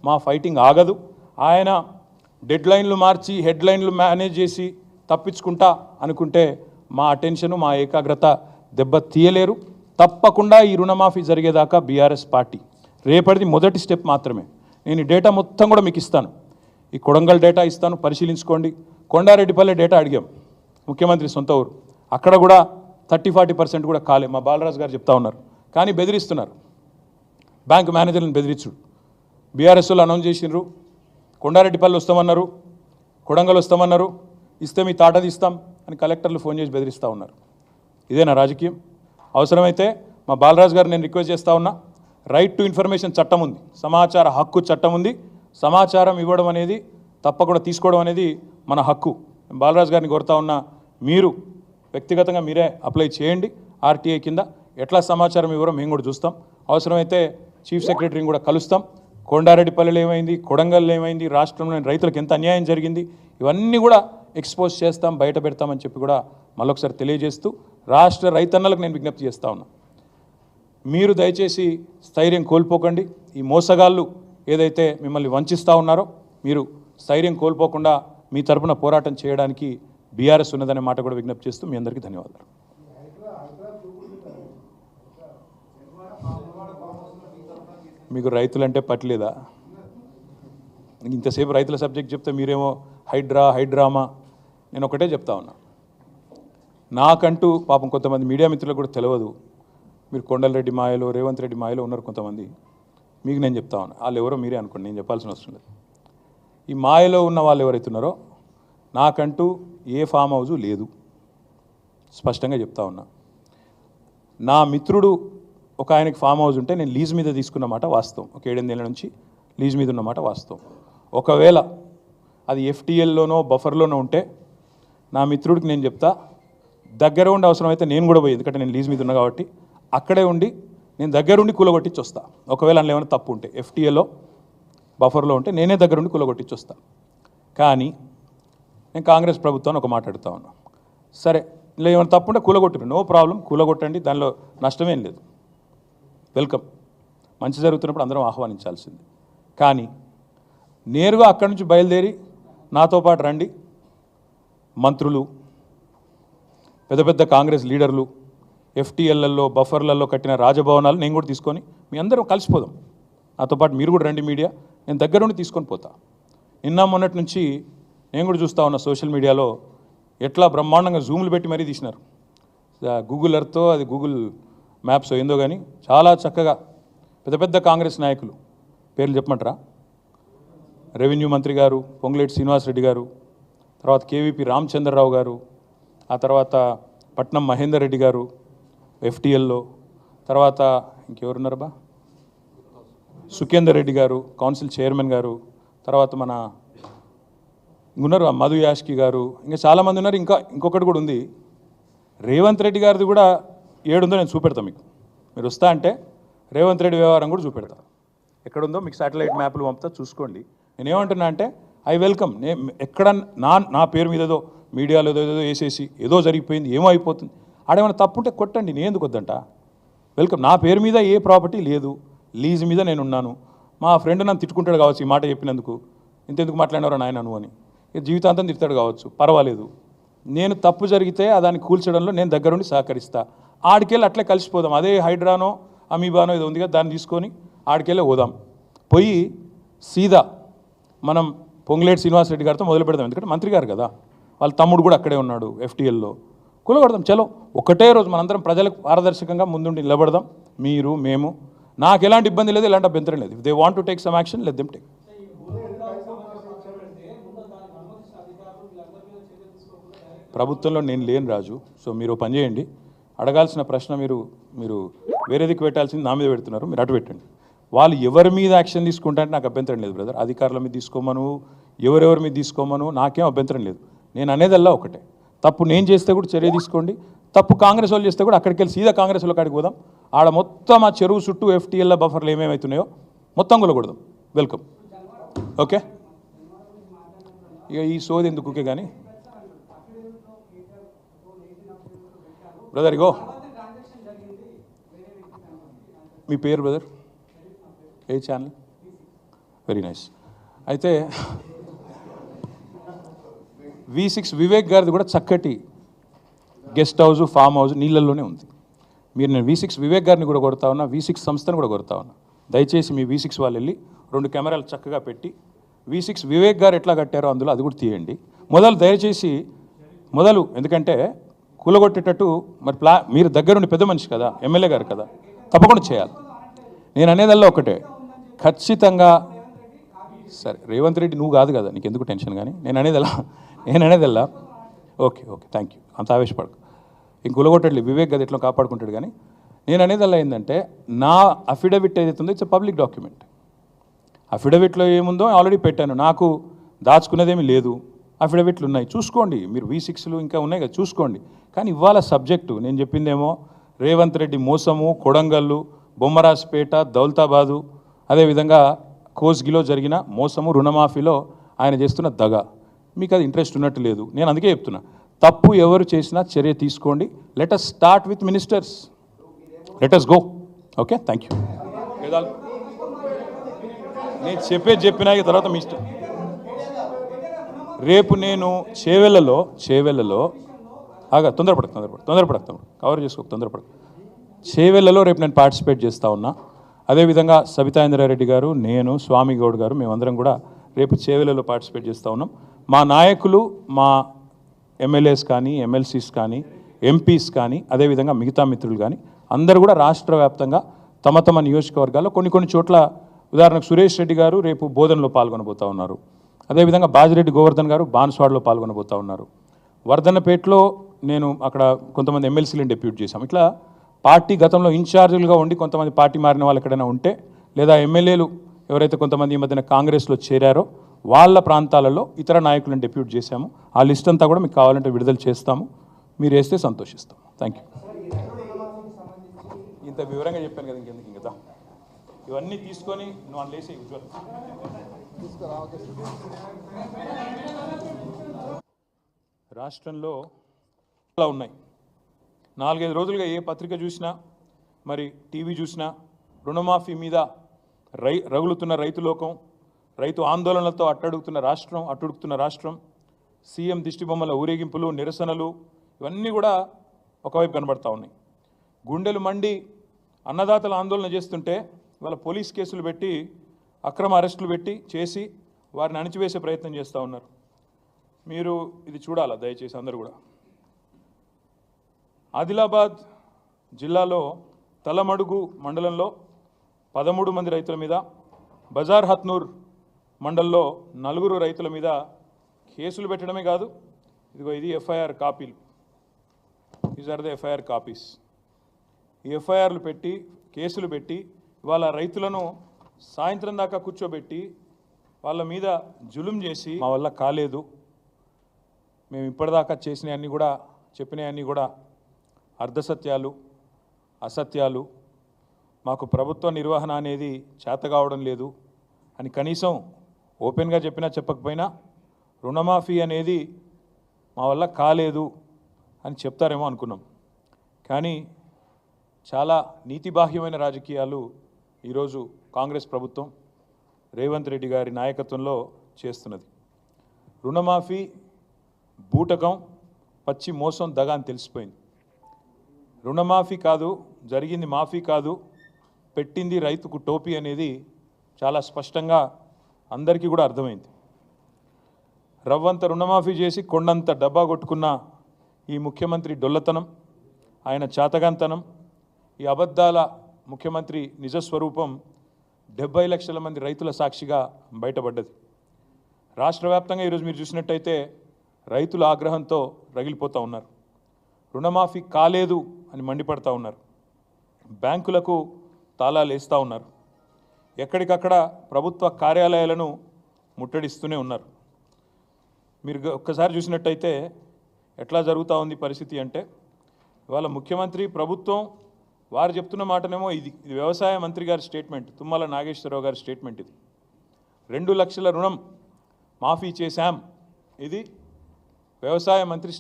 మా ఫైటింగ్ ఆగదు. ఆయన డెడ్లైన్లు మార్చి హెడ్లైన్లు మేనేజ్ చేసి తప్పించుకుంటా అనుకుంటే మా అటెన్షను మా ఏకాగ్రత దెబ్బ తీయలేరు. తప్పకుండా ఈ రుణమాఫీ జరిగేదాకా బీఆర్ఎస్ పార్టీ రేపటిది మొదటి స్టెప్ మాత్రమే. నేను ఈ డేటా మొత్తం కూడా మీకు ఇస్తాను. ఈ కొడంగల్ డేటా ఇస్తాను, పరిశీలించుకోండి. కొండారెడ్డిపల్లె డేటా అడిగాం, ముఖ్యమంత్రి సొంత ఊరు. అక్కడ కూడా 30-40% కూడా కాలే. మా బాలరాజు గారు చెప్తా ఉన్నారు. కానీ బెదిరిస్తున్నారు, బ్యాంక్ మేనేజర్లను బెదిరించుడు. బీఆర్ఎస్ వాళ్ళు అనౌన్స్ చేసినారు, కొండారెడ్డిపల్లి వస్తామన్నారు, కొడంగల్ వస్తామన్నారు, ఇస్తే మీ తాట తీస్తాం అని కలెక్టర్లు ఫోన్ చేసి బెదిరిస్తూ ఉన్నారు. ఇదేనా రాజకీయం? అవసరమైతే మా బాలరాజు గారు నేను రిక్వెస్ట్ చేస్తూ ఉన్నా, రైట్ టు ఇన్ఫర్మేషన్ చట్టం ఉంది, సమాచార హక్కు చట్టం ఉంది. సమాచారం ఇవ్వడం అనేది తప్పకుండా తీసుకోవడం అనేది మన హక్కు. బాలరాజు గారిని కోరుతా ఉన్నా, మీరు వ్యక్తిగతంగా మీరే అప్లై చేయండి ఆర్టీఐ కింద. ఎట్లా సమాచారం ఇవ్వరో మేము కూడా చూస్తాం. అవసరమైతే చీఫ్ సెక్రటరీని కూడా కలుస్తాం. కొండారెడ్డిపల్లిలో ఏమైంది, కొడంగల్లో ఏమైంది, రాష్ట్రంలోని రైతులకు ఎంత అన్యాయం జరిగింది, ఇవన్నీ కూడా ఎక్స్పోజ్ చేస్తాం, బయట పెడతామని చెప్పి కూడా మళ్ళొకసారి తెలియజేస్తూ రాష్ట్ర రైతన్నలకు నేను విజ్ఞప్తి చేస్తూ ఉన్నా, మీరు దయచేసి స్థైర్యం కోల్పోకండి. ఈ మోసగాళ్ళు ఏదైతే మిమ్మల్ని వంచిస్తూ ఉన్నారో మీరు స్థైర్యం కోల్పోకుండా మీ తరపున పోరాటం చేయడానికి బీఆర్ఎస్ ఉన్నదనే మాట కూడా విజ్ఞప్తి చేస్తూ మీ అందరికీ ధన్యవాదాలు. మీకు రైతులంటే పట్టలేదా? ఇంతసేపు రైతుల సబ్జెక్ట్ చెప్తే మీరేమో హైడ్రామా. నేను ఒకటే చెప్తా ఉన్నా, నాకంటూ పాపం కొంతమంది మీడియా మిత్రులకు కూడా తెలియదు. మీరు కొండలరెడ్డి మాయలో, రేవంత్ రెడ్డి మాయలో ఉన్నారు కొంతమంది. మీకు నేను చెప్తా ఉన్నా, వాళ్ళు ఎవరో మీరే అనుకోండి, నేను చెప్పాల్సిన అవసరం లేదు. ఈ మాయలో ఉన్న వాళ్ళు ఎవరైతే ఉన్నారో, నాకంటూ ఏ ఫామ్ హౌజు లేదు, స్పష్టంగా చెప్తా ఉన్నా. నా మిత్రుడు ఒక ఆయనకి ఫామ్ హౌస్ ఉంటే నేను లీజ్ మీద తీసుకున్నమాట వాస్తవం. ఒక 7-8 ఏళ్ళ నుంచి లీజ్ మీద ఉన్నమాట వాస్తవం. ఒకవేళ అది ఎఫ్టీఎల్లోనో బఫర్లోనో ఉంటే నా మిత్రుడికి నేను చెప్తా, దగ్గర ఉండి అవసరమైతే నేను కూడా పోయి, ఎందుకంటే నేను లీజ్ మీద ఉన్నా కాబట్టి అక్కడే ఉండి నేను దగ్గరుండి కూలగొట్టించి వస్తా. ఒకవేళ అందులో ఏమైనా తప్పు ఉంటే ఎఫ్టీఏలో బఫర్లో ఉంటే నేనే దగ్గరుండి కూలగొట్టించి వస్తా. కానీ నేను కాంగ్రెస్ ప్రభుత్వాన్ని ఒక మాట అడుగుతా ఉన్నా, సరే ఇలా ఏమైనా తప్పు ఉంటే కూలగొట్టరు, నో ప్రాబ్లం, కూలగొట్టండి, దానిలో నష్టమేం లేదు, వెల్కమ్. మంచి జరుగుతున్నప్పుడు అందరం ఆహ్వానించాల్సింది. కానీ నేరుగా అక్కడి నుంచి బయలుదేరి నాతో పాటు రండి మంత్రులు, పెద్ద పెద్ద కాంగ్రెస్ లీడర్లు, ఎఫ్టీఎల్లలో బఫర్లలో కట్టిన రాజభవనాలు నేను కూడా తీసుకొని మీ అందరం కలిసిపోదాం. నాతో పాటు మీరు కూడా రండి మీడియా, నేను దగ్గర ఉండి తీసుకొని పోతా. నిన్న మొన్నటి నుంచి నేను కూడా చూస్తూ ఉన్నా సోషల్ మీడియాలో ఎట్లా బ్రహ్మాండంగా జూములు పెట్టి మరీ తీసినారు. గూగుల్ ఎర్త్తో అది గూగుల్ మ్యాప్స్ ఏందో కానీ చాలా చక్కగా పెద్ద పెద్ద కాంగ్రెస్ నాయకులు పేర్లు చెప్పమంటారా? రెవెన్యూ మంత్రి గారు పొంగులేటి శ్రీనివాసరెడ్డి గారు, తర్వాత కేవీపీ రామచంద్రరావు గారు, ఆ తర్వాత పట్నం మహేందర్ రెడ్డి గారు ఎఫ్టీఎల్లో, తర్వాత ఇంకెవరున్నారబ్బా, సుఖేందర్ రెడ్డి గారు కౌన్సిల్ చైర్మన్ గారు, తర్వాత మన ఉన్నారు మధు యాష్కి గారు, ఇంకా చాలామంది ఉన్నారు. ఇంకొకటి కూడా ఉంది, రేవంత్ రెడ్డి గారిది కూడా ఏడుందో నేను చూపెడతాను మీకు. మీరు వస్తా అంటే రేవంత్ రెడ్డి వ్యవహారం కూడా చూపెడతా. ఎక్కడుందో మీకు శాటిలైట్ మ్యాప్లు పంపుతా, చూసుకోండి. నేనేమంటున్నా అంటే ఐ వెల్కమ్. ఎక్కడ నా పేరు మీద ఏదో మీడియాలో ఏదో వేసేసి ఏదో జరిగిపోయింది, ఏమో అయిపోతుంది, ఆడేమైనా తప్పుంటే కొట్టండి, నేను ఎందుకు వద్దంట. వెల్కమ్. నా పేరు మీద ఏ ప్రాపర్టీ లేదు, లీజ్ మీద నేను ఉన్నాను. మా ఫ్రెండ్ నన్ను తిట్టుకుంటాడు కావచ్చు ఈ మాట చెప్పినందుకు, ఇంతెందుకు మాట్లాడినారో నాయన నువ్వు అని, జీవితాంతం తిడతాడు కావచ్చు, పర్వాలేదు. నేను తప్పు జరిగితే దాన్ని కూల్చడంలో నేను దగ్గరుండి సహకరిస్తా. ఆడికెళ్ళి అట్లే కలిసిపోదాం. అదే హైడ్రానో అమీబానో ఏదో ఉంది కదా, దాన్ని తీసుకొని ఆడికెళ్ళి పోదాం. పోయి సీదా మనం పొంగులేటి శ్రీనివాసరెడ్డి గారితో మొదలు పెడదాం. ఎందుకంటే మంత్రి గారు కదా, వాళ్ళ తమ్ముడు కూడా అక్కడే ఉన్నాడు ఎఫ్టీఎల్లో. కూలగొడదాం, చలో. ఒకటే రోజు మనందరం ప్రజలకు పారదర్శకంగా ముందుండి నిలబడదాం, మీరు మేము. నాకు ఎలాంటి ఇబ్బంది లేదు, ఎలాంటి అభ్యంతరం లేదు. If they want to take some action, let them take. ప్రభుత్వంలో నేను లేను రాజు. సో మీరు పని చేయండి, అడగాల్సిన ప్రశ్న మీరు వేరేదికి పెట్టాల్సింది నా మీద పెడుతున్నారు, మీరు అటు పెట్టండి. వాళ్ళు ఎవరి మీద యాక్షన్ తీసుకుంటారంటే నాకు అభ్యంతరం లేదు బ్రదర్. అధికారుల మీద తీసుకోమను, ఎవరెవరి మీద తీసుకోమను, నాకేం అభ్యంతరం లేదు. నేను అనేదల్లా ఒకటే, తప్పు నేను చేస్తే కూడా చర్య తీసుకోండి, తప్పు కాంగ్రెస్ వాళ్ళు చేస్తే కూడా అక్కడికి వెళ్ళి సీదా కాంగ్రెస్ వాళ్ళ కాడికి పోదాం. ఆడ మొత్తం ఆ చెరువు చుట్టూ ఎఫ్టీఎల్ బఫర్లు ఏమేమవుతున్నాయో మొత్తం కూలగొడదాం. వెల్కమ్. ఓకే, ఇక ఈ సోది ఎందుకుకే కానీ బ్రదర్. ఇగో మీ పేరు బ్రదర్, ఏ ఛానల్? Very nice. అయితే V6 వివేక్ గారిది కూడా చక్కటి గెస్ట్ హౌస్, ఫామ్ హౌస్ నీళ్ళల్లోనే ఉంది. నేను V6 వివేక్ గారిని కూడా కొడతా ఉన్నా, V6 సంస్థను కూడా కొడతా ఉన్నా. దయచేసి మీ V6 వాళ్ళు వెళ్ళి 2 కెమెరాలు చక్కగా పెట్టి V6 వివేక్ గారు ఎట్లా కట్టారో అందులో అది కూడా తీయండి. దయచేసి ఎందుకంటే కూలగొట్టేటట్టు మరి మీరు దగ్గరుండి పెద్ద మనిషి కదా, ఎమ్మెల్యే గారు కదా, తప్పకుండా చేయాలి. నేను అనేదల్లా ఒకటే, ఖచ్చితంగా సరే రేవంత్ రెడ్డి నువ్వు కాదు కదా, నీకు ఎందుకు టెన్షన్. కానీ నేను అనేదల్లా ఓకే థ్యాంక్ యూ, అంత ఆవేశపడకు. ఇంక కూలగొట్టట్లేదు వివేక్ గది ఎట్లా కాపాడుకుంటాడు. కానీ నేను అనేదల్లా ఏంటంటే, నా అఫిడవిట్ ఏదైతే ఉందో ఇట్స్ పబ్లిక్ డాక్యుమెంట్. అఫిడవిట్లో ఏముందో ఆల్రెడీ పెట్టాను, నాకు దాచుకునేదేమీ లేదు. అఫిడవిట్లు ఉన్నాయి, చూసుకోండి. మీరు V6లు ఇంకా ఉన్నాయి కదా, చూసుకోండి. కానీ ఇవాళ సబ్జెక్టు నేను చెప్పిందేమో రేవంత్ రెడ్డి మోసము, కొడంగల్లు, బొమ్మరాజ్పేట, దౌలతాబాదు, అదేవిధంగా కోస్గిలో జరిగిన మోసము, రుణమాఫీలో ఆయన చేస్తున్న దగ. మీకు అది ఇంట్రెస్ట్ ఉన్నట్టు లేదు. నేను అందుకే చెప్తున్నా, తప్పు ఎవరు చేసినా చర్య తీసుకోండి. Let us start with ministers, let us go. Okay, thank you. నేను చెప్పినా తర్వాత మీ ఇష్టం. రేపు నేను చేవెళ్ళలో తొందరపడకు కవర్ చేసుకో, తొందరపడకు. చేవెళ్ళలో రేపు నేను పార్టిసిపేట్ చేస్తూ ఉన్నా. అదేవిధంగా సబితా ఇంద్రారెడ్డి గారు, నేను, స్వామి గౌడ్ గారు, మేమందరం కూడా రేపు చేవెళ్ళలో పార్టిసిపేట్ చేస్తూ ఉన్నాం. మా నాయకులు, మా ఎమ్మెల్యేస్ కానీ, ఎమ్మెల్సీస్ కానీ, ఎంపీస్ కానీ, అదేవిధంగా మిగతా మిత్రులు కానీ అందరూ కూడా రాష్ట్ర వ్యాప్తంగా తమ నియోజకవర్గాల్లో కొన్ని చోట్ల, ఉదాహరణకు సురేష్ రెడ్డి గారు రేపు బోధనలో పాల్గొనబోతూ ఉన్నారు. అదేవిధంగా బాజిరెడ్డి గోవర్ధన్ గారు బాన్స్వాడలో పాల్గొనబోతూ ఉన్నారు. వర్ధన్నపేటలో నేను అక్కడ కొంతమంది ఎమ్మెల్సీలను డెప్యూట్ చేశాం. ఇట్లా పార్టీ గతంలో ఇన్ఛార్జీలుగా ఉండి కొంతమంది పార్టీ మారిన వాళ్ళు ఎక్కడైనా ఉంటే, లేదా ఎమ్మెల్యేలు ఎవరైతే కొంతమంది ఈ మధ్యన కాంగ్రెస్లో చేరారో వాళ్ళ ప్రాంతాలలో ఇతర నాయకులను డెప్యూట్ చేశాము. ఆ లిస్ట్ అంతా కూడా మీకు కావాలంటే విడుదల చేస్తాము. మీరు వేస్తే సంతోషిస్తాం. Thank you. ఇంత వివరంగా చెప్పాను కదా, ఇంకెందుకు ఇంకా ఇవన్నీ తీసుకొని నువ్వు లేసి ఉజ్వల్ రాష్ట్రంలో అలా ఉన్నాయి. 4-5 రోజులుగా ఏ పత్రిక చూసినా, మరి టీవీ చూసినా రుణమాఫీ మీద రగులుతున్న రైతు లోకం, రైతు ఆందోళనలతో అట్టుడుకుతున్న రాష్ట్రం, సీఎం దిష్టిబొమ్మల ఊరేగింపులు, నిరసనలు, ఇవన్నీ కూడా ఒకవైపు కనబడతా ఉన్నాయి. గుండెలు మండి అన్నదాతల ఆందోళన చేస్తుంటే ఇవాళ పోలీస్ కేసులు పెట్టి, అక్రమ అరెస్టులు పెట్టి చేసి వారిని అణిచివేసే ప్రయత్నం చేస్తూ ఉన్నారు. మీరు ఇది చూడాలా దయచేసి అందరూ కూడా. ఆదిలాబాద్ జిల్లాలో తలమడుగు మండలంలో 13 మంది రైతుల మీద, బజార్ హత్నూర్ మండల్లో 4 రైతుల మీద కేసులు పెట్టడమే కాదు, ఇది ఎఫ్ఐఆర్ కాపీలు. These are the FIR copies. ఈ ఎఫ్ఐఆర్లు పెట్టి, కేసులు పెట్టి, ఇవాళ రైతులను సాయంత్రం దాకా కూర్చోబెట్టి వాళ్ళ మీద జులుం చేసి, మా వల్ల కాలేదు, మేము ఇప్పటిదాకా చేసినవన్నీ కూడా, చెప్పినవన్నీ కూడా అర్ధసత్యాలు, అసత్యాలు, మాకు ప్రభుత్వ నిర్వహణ అనేది చేత కావడం లేదు అని కనీసం ఓపెన్గా చెప్పినా చెప్పకపోయినా రుణమాఫీ అనేది మా వల్ల కాలేదు అని చెప్తారేమో అనుకున్నాం. కానీ చాలా నీతిబాహ్యమైన రాజకీయాలు ఈరోజు కాంగ్రెస్ ప్రభుత్వం రేవంత్ రెడ్డి గారి నాయకత్వంలో చేస్తున్నది. రుణమాఫీ బూటకం, పచ్చి మోసం, దగ అని తెలిసిపోయింది. రుణమాఫీ కాదు, జరిగింది మాఫీ కాదు, పెట్టింది రైతుకు టోపీ అనేది చాలా స్పష్టంగా అందరికీ కూడా అర్థమైంది. రవ్వంత రుణమాఫీ చేసి కొండంత డబ్బా కొట్టుకున్న ఈ ముఖ్యమంత్రి డొల్లతనం, ఆయన చాతగాంతనం, ఈ అబద్ధాల ముఖ్యమంత్రి నిజస్వరూపం 70 లక్షల మంది రైతుల సాక్షిగా బయటపడ్డది. రాష్ట్ర వ్యాప్తంగా ఈరోజు మీరు చూసినట్టయితే రైతుల ఆగ్రహంతో రగిలిపోతూ ఉన్నారు. రుణమాఫీ కాలేదు అని మండిపడతా ఉన్నారు. బ్యాంకులకు తాళాలు వేస్తూ ఉన్నారు. ఎక్కడికక్కడ ప్రభుత్వ కార్యాలయాలను ముట్టడిస్తూనే ఉన్నారు. మీరు ఒక్కసారి చూసినట్టయితే ఎట్లా జరుగుతూ ఉంది పరిస్థితి అంటే, ఇవాళ ముఖ్యమంత్రి, ప్రభుత్వం వారు చెప్తున్న మాటనేమో ఇది వ్యవసాయ మంత్రి గారి స్టేట్మెంట్, తుమ్మల నాగేశ్వరరావు గారి స్టేట్మెంట్. ఇది 2 లక్షల రుణం మాఫీ చేశాం, ఇది వ్యవసాయ మంత్రి